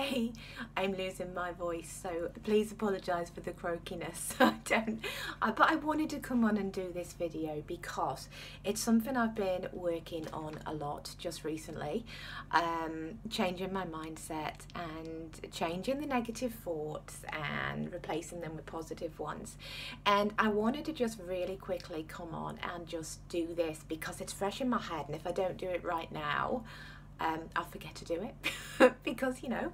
sorry, I'm losing my voice, so please apologise for the croakiness. But I wanted to come on and do this video because it's something I've been working on a lot just recently, changing my mindset and changing the negative thoughts and replacing them with positive ones. And I wanted to just really quickly come on and just do this because it's fresh in my head, and if I don't do it right now, I'll forget to do it because, you know,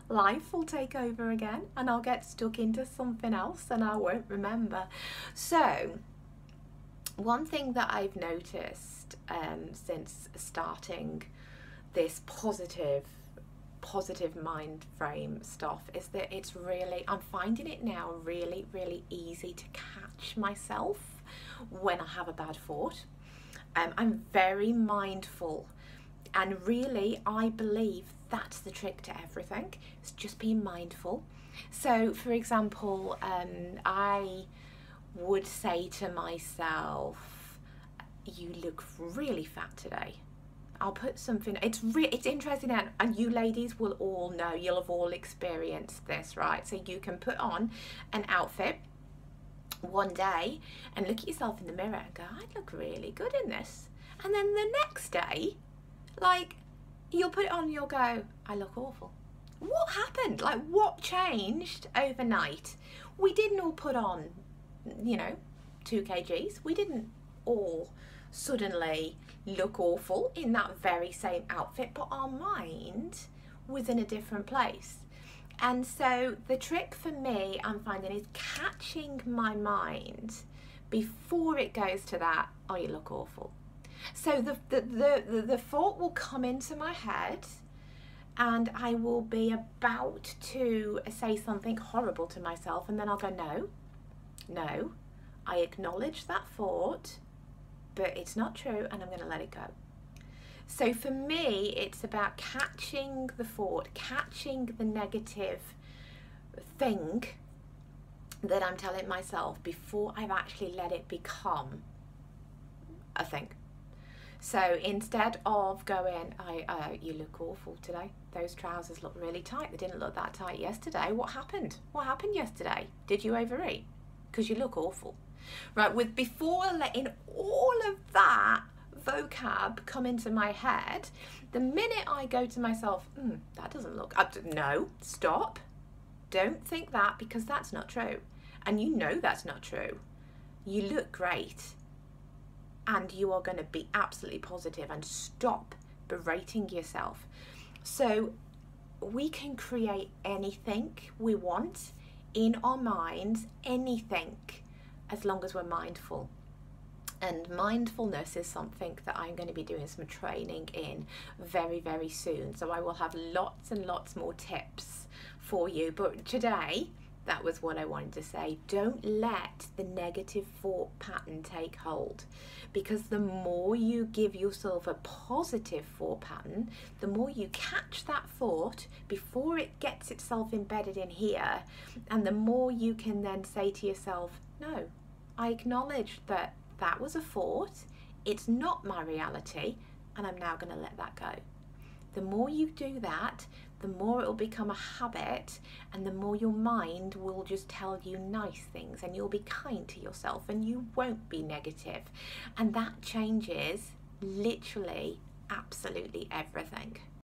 life will take over again and I'll get stuck into something else and I won't remember. So one thing that I've noticed since starting this positive mind frame stuff is that it's really, I'm finding it now really easy to catch myself when I have a bad thought. I'm very mindful. And really, I believe that's the trick to everything. It's just being mindful. So, for example, I would say to myself, "You look really fat today." I'll put something. It's interesting, and you ladies will all know. You'll have all experienced this, right? So you can put on an outfit one day and look at yourself in the mirror and go, "I look really good in this," and then the next day, like, you'll put it on and you'll go, "I look awful." What happened? Like, what changed overnight? We didn't all put on, you know, 2 kgs. We didn't all suddenly look awful in that very same outfit, but our mind was in a different place. And so the trick for me, I'm finding, is catching my mind before it goes to that, "Oh, you look awful." So the thought will come into my head and I will be about to say something horrible to myself, and then I'll go, no, I acknowledge that thought, but it's not true, and I'm going to let it go. So for me, it's about catching the thought, catching the negative thing that I'm telling myself before I've actually let it become a thing. So instead of going, "You look awful today. Those trousers look really tight. They didn't look that tight yesterday. What happened? What happened yesterday? Did you overeat? Because you look awful." Right, before letting all of that vocab come into my head, the minute I go to myself, "That doesn't look up to," no, stop. Don't think that, because that's not true. And you know that's not true. You look great. And you are going to be absolutely positive, and stop berating yourself. So we can create anything we want in our minds, anything, as long as we're mindful. And mindfulness is something that I'm going to be doing some training in very soon. So I will have lots and lots more tips for you. But today, that was what I wanted to say. Don't let the negative thought pattern take hold, because the more you give yourself a positive thought pattern, the more you catch that thought before it gets itself embedded in here, and the more you can then say to yourself, "No, I acknowledge that that was a thought, it's not my reality, and I'm now going to let that go." The more you do that, the more it will become a habit, and the more your mind will just tell you nice things, and you'll be kind to yourself, and you won't be negative. And that changes literally absolutely everything.